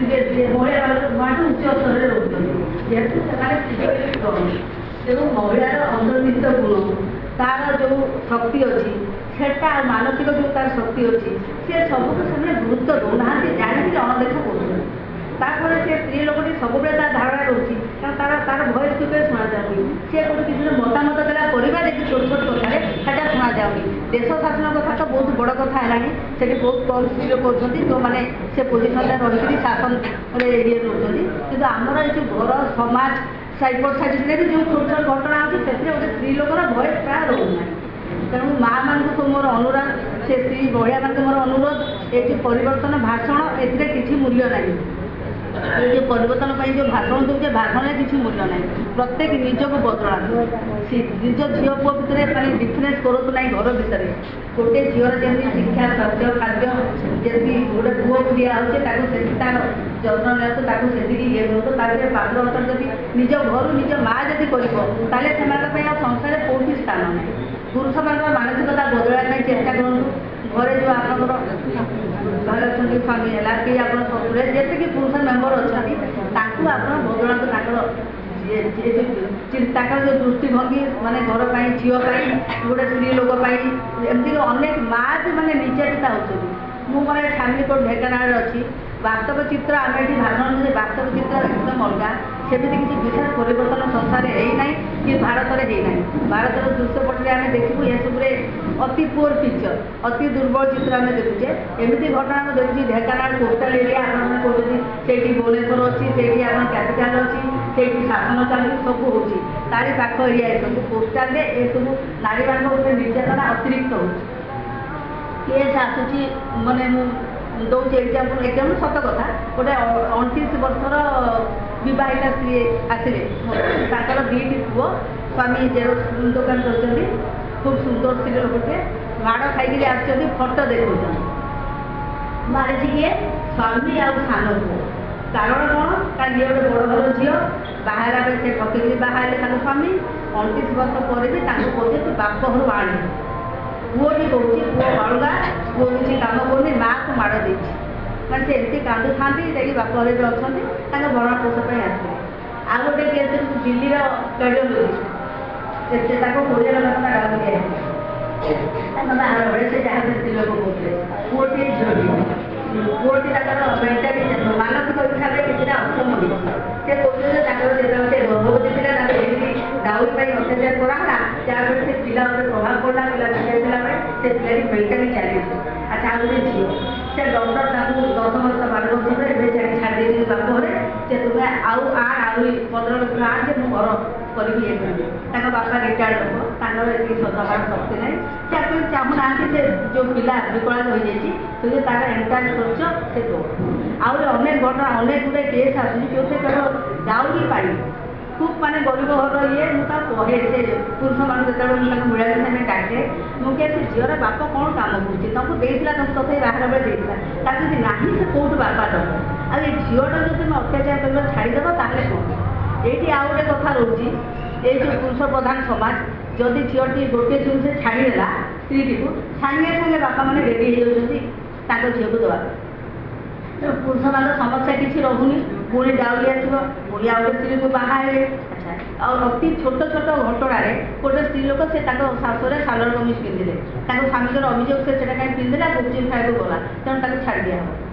ମହିଳାମାନଙ୍କୁ ଉଚ୍ଚ ସ୍ତରରେ ରହୁଛନ୍ତି ଯେହେତୁ ସେମାନେ ତେଣୁ ମହିଳାର ଅନ୍ତର୍ନିହିତ ଗୁଣ ତାର ଯେଉଁ ଶକ୍ତି ଅଛି ସେଟା ମାନସିକ ଯେଉଁ ତାର ଶକ୍ତି ଅଛି ସେ ସବୁକୁ ସେମାନେ ଗୁରୁତ୍ୱ ଦେଉନାହାନ୍ତି ଜାଣିକି ଅଣଦେଖା କରୁଛନ୍ତି। ତାପରେ ସେ ସ୍ତ୍ରୀ ଲୋକଟି ସବୁବେଳେ ତା ଧାରଣା ରହୁଛି କାରଣ ତାର ଭଏସ୍ କେବେ ଶୁଣାଯାଉନି। ସେ ଗୋଟେ କିଛି ମତାମତ ଦେଲା ପରିବାର ଯେ ଛୋଟ ଛୋଟ କଥାରେ ସେଟା ଶୁଣାଯାଉନି। ଦେଶ ଶାସନ କଥା ତ ବହୁତ ବଡ଼ କଥା ହେଲାଣି। ସେଠି ବହୁତ କମ୍ ସ୍ତ୍ରୀ ଲୋକ ଅଛନ୍ତି ଯେଉଁମାନେ ସେ ପୋଜିସନରେ ରହିକରି ଶାସନରେ ଇଏ ରହୁଛନ୍ତି। କିନ୍ତୁ ଆମର ଏ ଯେଉଁ ଘର ସମାଜ ସାଇପର ସାଇଡରେ ବି ଯେଉଁ ଛୋଟ ଛୋଟ ଘଟଣା ଅଛି ସେଥିରେ ଗୋଟେ ସ୍ତ୍ରୀ ଲୋକର ଭଏସ୍ ପ୍ରାୟ ରହୁନାହିଁ। ତେଣୁ ମାଆ ମାନଙ୍କୁ ସବୁ ମୋର ଅନୁରୋଧ, ସେ ସ୍ତ୍ରୀ ମହିଳାମାନଙ୍କୁ ମୋର ଅନୁରୋଧ, ଏ ଯେଉଁ ପରିବର୍ତ୍ତନ ଭାଷଣ ଏଥିରେ କିଛି ମୂଲ୍ୟ ନାହିଁ। ଏ ଯେଉଁ ପରିବର୍ତ୍ତନ ପାଇଁ ଯେଉଁ ଭାଷଣ ଦେଉଛେ ଭାଷଣରେ କିଛି ମୂଲ୍ୟ ନାହିଁ। ପ୍ରତ୍ୟେକ ନିଜକୁ ବଦଳାନ୍ତୁ। ନିଜ ଝିଅ ପୁଅ ଭିତରେ ମାନେ ଡିଫରେନ୍ସ କରନ୍ତୁ ନାହିଁ। ଘର ଭିତରେ ଗୋଟେ ଝିଅର ଯେମିତି ଶିକ୍ଷା ସ୍ୱାସ୍ଥ୍ୟ ଖାଦ୍ୟ ଯେମିତି ଗୋଟେ ପୁଅକୁ ଦିଆହେଉଛି ତାକୁ ସେମିତି ତାର ଯତ୍ନ ନିଅନ୍ତୁ, ତାକୁ ସେତିକି ଇଏ କରନ୍ତୁ। ତା ଭିତରେ ପାତ୍ର ଅର୍ଥ ଯଦି ନିଜ ଘରୁ ନିଜ ମାଆ ଯଦି କରିବ ତାହେଲେ ସେମାନଙ୍କ ପାଇଁ ଆଉ ସଂସାରରେ କେଉଁଠି ସ୍ଥାନ ନାହିଁ। ପୁରୁଷମାନଙ୍କର ମାନସିକତା ବଦଳାଇବା ପାଇଁ ଚେଷ୍ଟା କରନ୍ତୁ। ଘରେ ଯେଉଁ ଆପଣଙ୍କର ଘରେ ଅଛନ୍ତି ସ୍ୱାମୀ ହେଲା କି ଆପଣ ଶ୍ୱଶୁର ଯେତିକି ପୁରୁଷ ମେମ୍ବର ଅଛନ୍ତି ତାଙ୍କୁ ଆପଣ ବଦଳାନ୍ତୁ। ତାଙ୍କର ଯେଉଁ ଦୃଷ୍ଟିଭଙ୍ଗୀ ମାନେ ଘର ପାଇଁ ଝିଅ ପାଇଁ ଗୋଟେ ସ୍ତ୍ରୀ ଲୋକ ପାଇଁ ଏମିତି ଅନେକ ମାଆ ବି ମାନେ ନିର୍ଯାତିତା ହେଉଛନ୍ତି। ମୁଁ ମାନେ ଫ୍ୟାମିଲି କୋର୍ଟ ଢେଙ୍କାନାଳରେ ଅଛି। ବାସ୍ତବ ଚିତ୍ର ଆମେ ଏଠି ଭାଷଣ ଦେଉଛେ, ବାସ୍ତବ ଚିତ୍ର ଏକଦମ ଅଲଗା। ସେମିତି କିଛି ବିଶେଷ ପରିବର୍ତ୍ତନ ସଂସାରରେ ହେଇନାହିଁ କି ଭାରତରେ ହେଇନାହିଁ। ଭାରତର ଦୃଶ୍ୟପଟରେ ଆମେ ଦେଖିବୁ ଏସବୁରେ ଅତି ପୁଅର ପିକ୍ଚର, ଅତି ଦୁର୍ବଳ ଚିତ୍ର ଆମେ ଦେଖୁଛେ। ଏମିତି ଘଟଣା ମୁଁ ଦେଖୁଛି ଢେଙ୍କାନାଳ କୋଷ୍ଟାଲ ଏରିଆ ଆପଣମାନେ କହୁଛନ୍ତି ସେଇଠି ଭୁବନେଶ୍ୱର ଅଛି, ସେଇଠି ଆମର କ୍ୟାପିଟାଲ ଅଛି, ସେଇଠି ଶାସନ ଚାଲୁଛି, ସବୁ ହେଉଛି ତାରି ପାଖ ଏରିଆ। ଏସବୁ କୋଷ୍ଟାଲରେ ଏସବୁ ନାରୀମାନଙ୍କ ଉପରେ ନିର୍ଯାତନା ଅତିରିକ୍ତ ହେଉଛି। କେସ୍ ଆସୁଛି ମାନେ ମୁଁ ଦେଉଛି ଏକ୍ଜାମ୍ପଲ୍ ସତ କଥା। ଗୋଟେ 29 ବର୍ଷର ବିବାହିତା ସ୍ତ୍ରୀ ଆସିଲେ, ତାଙ୍କର 2ଟି ପୁଅ, ସ୍ୱାମୀ ଜେରକ୍ସ ଦୋକାନ କରିଛନ୍ତି, ଖୁବ୍ ସୁନ୍ଦର ସ୍ତ୍ରୀ ଲୋକଟେ, ମାଡ଼ ଖାଇକିରି ଆସିଛନ୍ତି, ଫଟୋ ଦେଖାଉଛନ୍ତି। ମାରିଛି କିଏ? ସ୍ୱାମୀ ଆଉ ସାନ ପୁଅ। କାରଣ କ'ଣ? କାରଣ ଇଏ ଗୋଟେ ବଡ଼ ଘର ଝିଅ, ବାହା ହେଲା ବେଳେ ସେ ଠକିକିରି ବାହା ହେଲେ ତାଙ୍କ ସ୍ୱାମୀ। 29 ବର୍ଷ ପରେ ବି ତାଙ୍କୁ କହୁଛି ତୁ ବାପ ଘରୁ ଆଣେ। ପୁଅଟି କହୁଛି ପୁଅ ଅଲଗା, ପୁଅ କିଛି କାମ କରୁନି, ମାଆକୁ ମାଡ଼ ଦେଇଛି। ମାନେ ସେ ଏମିତି କାନ୍ଦୁଥାନ୍ତି, ଯାଇକି ବାପ ଘରେ ବି ଅଛନ୍ତି, ତାଙ୍କ ଭରଣ ପୋଷ ପାଇଁ ଆସିଥିଲେ। ଆଉ ଗୋଟେ କେସ୍ ଦିଲ୍ଲୀର କାର୍ଡ଼ିଓଲୋଜିଷ୍ଟ, ସେ ତାକୁ 20 ଲକ୍ଷ ଟଙ୍କା ଡାଉରୀ ଦିଆହେଇଥିଲା। ତାଙ୍କ ବାହାଘର ବେଳେ ସେ ଯାହା ସ୍ତ୍ରୀ ଲୋକ କହୁଥିଲେ ପୁଅଟିଏ ଝିଅଟିଏ। ପୁଅଟି ତାଙ୍କର ମେଣ୍ଟାଲି ମାନସିକ ହିସାବରେ କିଛିଟା ଅକ୍ଷମ ହେଇଛି। ସେ କହୁଥିଲେ ଯେ ତାଙ୍କର ଯେତେବେଳେ ସେ ଗର୍ଭବତୀ ଥିଲା ତାଙ୍କୁ ଏମିତି ଡାଉରୀ ପାଇଁ ଅତ୍ୟାଚାର କରାହେଲା, ଯାହାଫଳରେ ସେ ପିଲା ଉପରେ ପ୍ରଭାବ ପଡ଼ିଲା। ପିଲା ଶିଖାଇଥିଲା ବେଳେ ସେ ପିଲାଟି ମେଣ୍ଟାଲି ଚାଲିଛି। ଆଚ୍ଛା ଆଉ ଗୋଟେ ଝିଅ, ସେ ଡକ୍ଟର ତାଙ୍କୁ 10 ବର୍ଷ 12 ବର୍ଷ ପରେ ଏବେ ଛାଡ଼ି ଦେଇଛନ୍ତି ବାପ ଘରେ ଯେ ତୁମେ ଆହୁରି 15 ଲକ୍ଷ ଆଣ ଯେ ମୁଁ ଘର କରିବି ଇଏ କରିବି। ତାଙ୍କ ବାପା ରିଟାୟାର୍ଡ ଲୋକ, ତାଙ୍କର ଏତିକି ସଦବାର ଶକ୍ତି ନାହିଁ। ସେ ଆପଣ ଚାହୁଁନାହାନ୍ତି ଯେ ଯେଉଁ ପିଲା ବିକଳାଙ୍ଗ ହୋଇଯାଇଛି ସେ ତାର ଏଣ୍ଟାର ଖର୍ଚ୍ଚ ସେ ଦେବ। ଆହୁରି ଅନେକ ଘଟଣା, ଅନେକ ଗୁଡ଼ିଏ କେସ୍ ଆସୁଛି ଯେଉଁଥିରେ କେବଳ ଡାଉରୀ ପାଇଁ ଖୁବ୍ ମାନେ ଗରିବ ଘର ଇଏ। ମୁଁ ତାକୁ କହେ ସେ ପୁରୁଷମାନଙ୍କୁ ଯେତେବେଳେ ମୁଁ ତାଙ୍କୁ ମିଳାମିଶା ପାଇଁ ଡାକେ, ମୁଁ କିଏ ସେ ଝିଅର ବାପ କ'ଣ କାମ କରୁଛି? ତାଙ୍କୁ ଦେଇଥିଲା, ତାଙ୍କୁ ତଥାପି ବାହାର ବେଳେ ଦେଇଥିଲା। ତାକୁ ଯଦି ନାହିଁ ସେ କେଉଁଠୁ ବାପା ଦେବ? ଆଉ ଏ ଝିଅଟା ଯଦି ତୁମେ ଅତ୍ୟାଚାର କରିବା ଛାଡ଼ିଦେବ ତାହେଲେ କ'ଣ? ଏଇଠି ଆଉ ଗୋଟେ କଥା ରହୁଛି, ଏଇ ଯେଉଁ ପୁରୁଷ ପ୍ରଧାନ ସମାଜ, ଯଦି ଝିଅଟି ଗୋଟିଏ ଝିଅ ସେ ଛାଡ଼ିଦେଲା ସ୍ତ୍ରୀଟିକୁ, ସାଙ୍ଗେ ସାଙ୍ଗେ ବାପାମାନେ ରେଡ଼ି ହେଇଯାଉଛନ୍ତି ତାଙ୍କ ଝିଅକୁ ଦେବା ପାଇଁ। ତେଣୁ ପୁରୁଷମାନଙ୍କ ସମସ୍ୟା କିଛି ରହୁନି, ପୁଣି ଡାଉରୀ ଆସିବ, ପୁଣି ଆଉ ଗୋଟେ ସ୍ତ୍ରୀକୁ ବାହା ହେବେ। ଆଚ୍ଛା, ଆଉ ଅତି ଛୋଟ ଛୋଟ ଘଟଣାରେ ଗୋଟେ ସ୍ତ୍ରୀ ଲୋକ ସେ ତାଙ୍କ ଶାଶୁରେ ସାଲର କମିଜ ପିନ୍ଧିଲେ, ତାଙ୍କ ସ୍ୱାମୀଙ୍କର ଅଭିଯୋଗ ସେ ସେଟା କାହିଁ ପିନ୍ଧିଲା, ଗୁପଚୁପ ଖାଇବାକୁ ଗଲା, ତେଣୁ ତାକୁ ଛାଡ଼ି ଦିଆହେବ।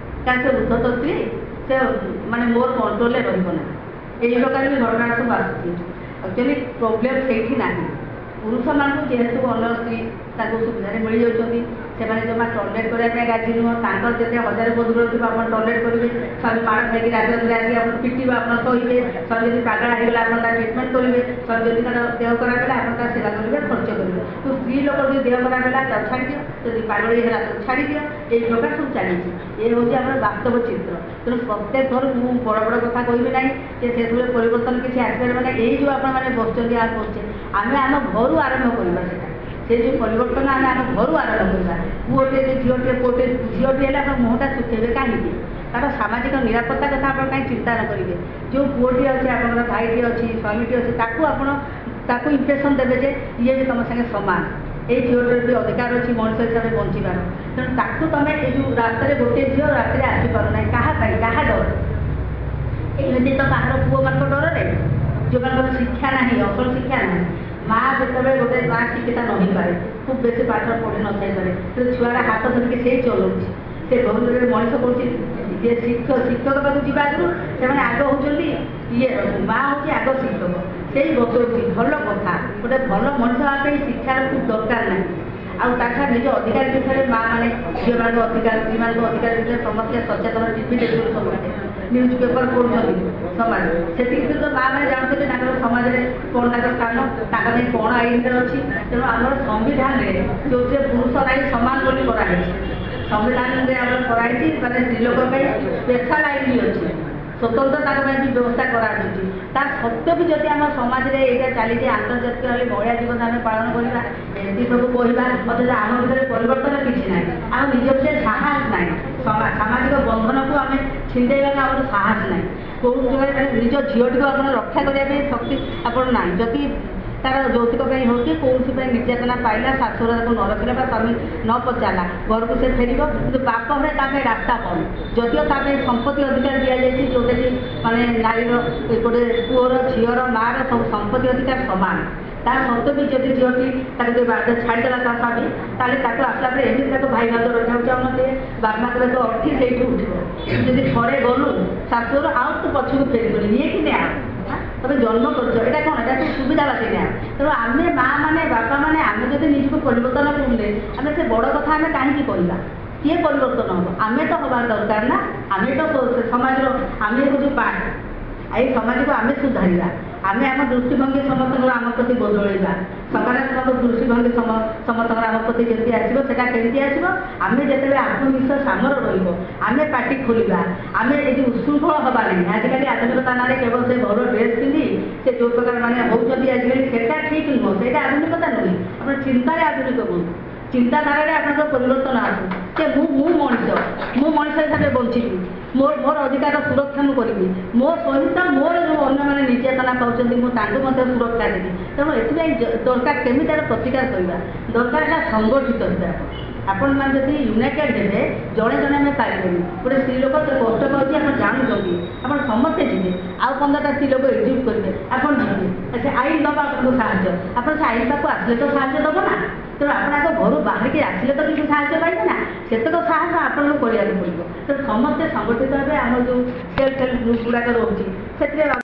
କାରଣ ସେ ଉଦ୍ଧତ ସ୍ତ୍ରୀ, ସେ ମାନେ ମୋର କଣ୍ଟ୍ରୋଲରେ ରହିବ ନା। ଏଇ ପ୍ରକାର ବି ଘଟଣା ସବୁ ଆସୁଛି। ଆକ୍ଚୁଆଲି ପ୍ରୋବ୍ଲେମ୍ ସେଇଠି ନାହିଁ। ପୁରୁଷମାନଙ୍କୁ ଯେହେତୁ ଅନ୍ୟ ସ୍ତ୍ରୀ ତାଙ୍କୁ ସୁବିଧାରେ ମିଳିଯାଉଛନ୍ତି, ସେମାନେ ଜମା ଟଲରେଟ୍ କରିବା ପାଇଁ ରାଜି ନୁହଁ। ତାଙ୍କର ଯେତେ ହଜାରେ ବଦଳ ଥିବ ଆପଣ ଟଲରେଟ୍ କରିବେ। ସ୍ୱାମୀ ମାଡ଼ ଖାଇକି ରାଜରେ ଆସିକି ଆପଣ ପିଟିବେ, ଆପଣ ସହିବେ। ସ୍ୱାମୀ ଯଦି ପାଗଳା ହେଇଗଲା ଆପଣ ତା ଟ୍ରିଟମେଣ୍ଟ କରିବେ। ସ୍ୱାମୀ ଯଦି ତାର ଦେହ ଖରାପ ହେଲା ଆପଣ ତା ସେବା କରିବେ, ଖର୍ଚ୍ଚ କରିବେ। ତ ସ୍ତ୍ରୀ ଲୋକ ଯଦି ଦେହ ଖରାପ ହେଲା ତାକୁ ଛାଡ଼ିଦିଅ, ଯଦି ପାଗଳ ହେଲା ତାକୁ ଛାଡ଼ିଦିଅ। ଏଇ ପ୍ରକାର ସବୁ ଚାଲିଛି। ଏ ହେଉଛି ଆମର ବାସ୍ତବ ଚିତ୍ର। ତେଣୁ ପ୍ରତ୍ୟେକ ଘରୁ ମୁଁ ବଡ଼ ବଡ଼ କଥା କହିବି ନାହିଁ ଯେ ସେତେବେଳେ ପରିବର୍ତ୍ତନ କିଛି ଆସିପାରିବ ନାହିଁ। ଏଇ ଯେଉଁ ଆପଣମାନେ ବସୁଛନ୍ତି ଆଉ କରୁଛେ, ଆମେ ଆମ ଘରୁ ଆରମ୍ଭ କରିବା। ସେଟା ସେ ଯେଉଁ ପରିବର୍ତ୍ତନ ଆମେ ଆମ ଘରୁ ଆରମ୍ଭ କରିବା। ପୁଅଟିଏ ଝିଅଟିଏ, ପୁଅଟିଏ ଝିଅଟିଏ ହେଲେ ଆପଣ ମୁହଁଟା ଶୁଖେଇବେ କାହିଁକି? ତାର ସାମାଜିକ ନିରାପତ୍ତା କଥା ଆପଣ କାହିଁ ଚିନ୍ତା ନ କରିବେ? ଯେଉଁ ପୁଅଟିଏ ଅଛି, ଆପଣଙ୍କର ଭାଇଟିଏ ଅଛି, ସ୍ୱାମୀଟିଏ ଅଛି, ତାକୁ ଇମ୍ପ୍ରେସନ୍ ଦେବେ ଯେ ଇଏ ବି ତୁମ ସାଙ୍ଗେ ସମାନ। ଏଇ ଝିଅଟିର ବି ଅଧିକାର ଅଛି ମଣିଷ ହିସାବରେ ବଞ୍ଚିବାର। ତେଣୁ ତାକୁ ତୁମେ ଏଇ ଯେଉଁ ରାସ୍ତାରେ ଗୋଟିଏ ଝିଅ ରାତିରେ ଆସିପାରୁନାହିଁ, କାହା ପାଇଁ? କାହା ଡର? ଯେଉଁମାନଙ୍କର ଶିକ୍ଷା ନାହିଁ, ଅସଲ ଶିକ୍ଷା ନାହିଁ। ମା ଯେତେବେଳେ ଗୋଟେ ମା ଶିକ୍ଷିତା ନ ହେଇପାରେ, ଖୁବ ବେଶୀ ପାଠ ପଢ଼ି ନଥାଇପାରେ, ସେ ଛୁଆଟା ହାତ ଧରିକି ସେଇ ଚଲଉଛି, ସେ ଭବିଷ୍ୟତରେ ମଣିଷ କରୁଛି। ଯେ ଶିକ୍ଷକ ପାଖକୁ ଯିବା ଆଗରୁ ସେମାନେ ଆଗ ହେଉଛନ୍ତି ମା ହେଉଛି ଆଗ ଶିକ୍ଷକ, ସେଇ ବସଉଛି ଭଲ କଥା। ଗୋଟେ ଭଲ ମଣିଷ ହେବା ପାଇଁ ଶିକ୍ଷାର ଖୁବ ଦରକାର ନାହିଁ। ଆଉ ତା ଛଡ଼ା ନିଜ ଅଧିକାର ବିଷୟରେ ମା ମାନେ ଝିଅମାନଙ୍କ ଅଧିକାର, ସ୍ତ୍ରୀମାନଙ୍କ ଅଧିକାର ବିଷୟରେ ସମସ୍ତେ ସଚେତନ, ଟିଭି ଦେଖୁଛନ୍ତି, ସମସ୍ତେ ନ୍ୟୁଜ୍ ପେପର ପଢ଼ୁଛନ୍ତି ସମାଜ। ସେତିକି ତ ମା ମାନେ ଜାଣୁଛନ୍ତି ତାଙ୍କର ସମାଜରେ କ'ଣ ତାଙ୍କର ସ୍ଥାନ, ତାଙ୍କ ପାଇଁ କ'ଣ ଆଇନରେ ଅଛି। ତେଣୁ ଆମର ସମ୍ବିଧାନରେ ଯେଉଁଥିରେ ପୁରୁଷ ନାରୀ ସମାନ ବୋଲି କରାହେଇଛି, ସମ୍ବିଧାନରେ ଆମର କରାହେଇଛି ମାନେ ସ୍ତ୍ରୀ ଲୋକ ପାଇଁ ସ୍ପେଶାଲ ଆଇନ ବି ଅଛି, ସ୍ୱତନ୍ତ୍ର ତାଙ୍କ ପାଇଁ ବି ବ୍ୟବସ୍ଥା କରାଯାଉଛି। ତା ସତ୍ତ୍ୱେ ବି ଯଦି ଆମ ସମାଜରେ ଏଇଟା ଚାଲିଛି ଆନ୍ତର୍ଜାତିକ ଭାବେ ମହିଳା ଦିବସ ଆମେ ପାଳନ କରିବା, ଏମିତି ସବୁ କହିବା, ଅଥଚ ଆମ ଭିତରେ ପରିବର୍ତ୍ତନ କିଛି ନାହିଁ। ଆମ ନିଜ ଭିତରେ ସାହସ ନାହିଁ, ସାମାଜିକ ବନ୍ଧନକୁ ଆମେ ଛିଣ୍ଡେଇବାକୁ ଆମର ସାହସ ନାହିଁ। କେଉଁ ଜାଗାରେ ନିଜ ଝିଅଟିକୁ ଆପଣ ରକ୍ଷା କରିବା ପାଇଁ ଶକ୍ତି ଆପଣ ନାହିଁ। ଯଦି ତାର ଯୌତୁକ ପାଇଁ ହଉ କି କୌଣସି ପାଇଁ ନିର୍ଯାତନା ପାଇଲା, ଶାଶୁଘର ତାକୁ ନ ରଖିଲା ବା ସ୍ୱାମୀ ନ ପଚାରିଲା, ଘରକୁ ସେ ଫେରିବ, କିନ୍ତୁ ବାପ ଘରେ ତା ପାଇଁ ରାସ୍ତା କ'ଣ? ଯଦିଓ ତା ପାଇଁ ସମ୍ପତ୍ତି ଅଧିକାର ଦିଆଯାଇଛି, ଯେଉଁଟାକି ମାନେ ନାରୀର ଗୋଟେ ପୁଅର, ଝିଅର, ମାଆର ସବୁ ସମ୍ପତ୍ତି ଅଧିକାର ସମାନ। ତା ସତ୍ତ୍ୱେ ବି ଯଦି ଝିଅଟି ତାକୁ ଛାଡ଼ିଦେଲା ତା ସ୍ୱାମୀ, ତାହେଲେ ତାକୁ ଆସିଲା ପରେ ଏମିତି ତାକୁ ଭାଇ ଭାତ ରଖିବାକୁ ଚାହୁଁନଥିବେ, ବାପା ମାଆଙ୍କର ତ ଅର୍ଥି ସେଇଠୁ ଉଠିବ। ଯଦି ଥରେ ଗଲୁ ଶାଶୁଘର ଆଉ ତୁ ପଛକୁ ଫେରିବନି, ନିଏ କି ନେଆ ତମେ ଜନ୍ମ କରୁଛ, ଏଇଟା କ'ଣ? ଏଇଟା ସବୁ ସୁବିଧା ବାକି ନେଆ। ତେଣୁ ଆମେ ମାଆ ମାନେ, ବାପା ମାନେ ଆମେ ଯଦି ନିଜକୁ ପରିବର୍ତ୍ତନ କରୁଥିଲେ, ଆମେ ସେ ବଡ଼ କଥା ଆମେ କାହିଁକି କରିବା? କିଏ ପରିବର୍ତ୍ତନ ହେବ? ଆମେ ତ ହେବା ଦରକାର ନା। ଆମେ ତ ସମାଜର, ଆମେ ହେଉଛୁ ପାର୍ଟ। ଏଇ ସମାଜକୁ ଆମେ ସୁଧାରିବା, ଆମେ ଆମ ଦୃଷ୍ଟିଭଙ୍ଗୀ ସମସ୍ତଙ୍କର ଆମ ପ୍ରତି ବଦଳେଇବା। ସକାରାତ୍ମକ ଦୃଷ୍ଟିଭଙ୍ଗୀ ସମସ୍ତଙ୍କର ଆମ ପ୍ରତି ଯେମିତି ଆସିବ, ସେଟା କେମିତି ଆସିବ? ଆମେ ଯେତେବେଳେ ଆତ୍ମବିଶ୍ୱାସ ଆମର ରହିବ, ଆମେ ପାଟି ଖୋଲିବା, ଆମେ ଏଠି ଉଶୃଙ୍ଖଳ ହେବା ନାହିଁ। ଆଜିକାଲି ଆଧୁନିକତା ନାଁରେ କେବଳ ସେ ଭଲ ଡ୍ରେସ୍ ପିନ୍ଧି ସେ ଯେଉଁ ପ୍ରକାର ମାନେ ହେଉଛନ୍ତି ଆଜିକାଲି, ସେଟା ଠିକ୍ ନୁହଁ, ସେଇଟା ଆଧୁନିକତା ନୁହେଁ। ଆପଣ ଚିନ୍ତାରେ ଆଧୁନିକ କୁହନ୍ତୁ, ଚିନ୍ତାଧାରାରେ ଆପଣଙ୍କର ପରିବର୍ତ୍ତନ ଆସୁ ଯେ ମୁଁ ମଣିଷ ହିସାବରେ ବଞ୍ଚିବି, ମୋର ଅଧିକାର ସୁରକ୍ଷା ମୁଁ କରିବି, ମୋ ସହିତ ମୋର ଯେଉଁ ଅନ୍ୟମାନେ ନିର୍ଯାତନା ପାଉଛନ୍ତି ମୁଁ ତାଙ୍କୁ ମଧ୍ୟ ସୁରକ୍ଷା ଦେବି। ତେଣୁ ଏଥିପାଇଁ ଦରକାର କେମିତି ତାର ପ୍ରତିକାର କରିବା, ଦରକାର ହେଲା ସଂଗଠିତ ହେବା। ଆପଣମାନେ ଯଦି ୟୁନାଇଟେଡ୍ ହେବେ, ଜଣେ ଜଣେ ଆମେ ପାରିବେନି। ଗୋଟେ ସ୍ତ୍ରୀ ଲୋକ ସେ କଷ୍ଟ ପାଉଛି, ଆପଣ ଜାଣୁଛନ୍ତି, ଆପଣ ସମସ୍ତେ ଯିବେ, ଆଉ 15ଟା ସ୍ତ୍ରୀ ଲୋକ ଏକଜୁଟ କରିବେ, ଆପଣ ଯିବେ, ସେ ଆଇନ ଦେବ ଆପଣଙ୍କୁ ସାହାଯ୍ୟ। ଆପଣ ସେ ଆଇନ ପାଖକୁ ଆସିଲେ ତ ସାହାଯ୍ୟ ଦେବ ନା। ତେଣୁ ଆପଣ ଆଗ ଘରୁ ବାହାରିକି ଆସିଲେ ତ କିଛି ସାହାଯ୍ୟ ପାଇବେ ନା, ସେତକ ସାହାଯ୍ୟ ଆପଣଙ୍କୁ କରିବାକୁ ପଡ଼ିବ। ତେଣୁ ସମସ୍ତେ ସଂଗଠିତ ହେବେ। ଆମର ଯେଉଁ ସେଲ୍ଫ ହେଲ୍ପ ଗ୍ରୁପ୍ ଗୁଡ଼ାକ ରହୁଛି, ସେଥିରେ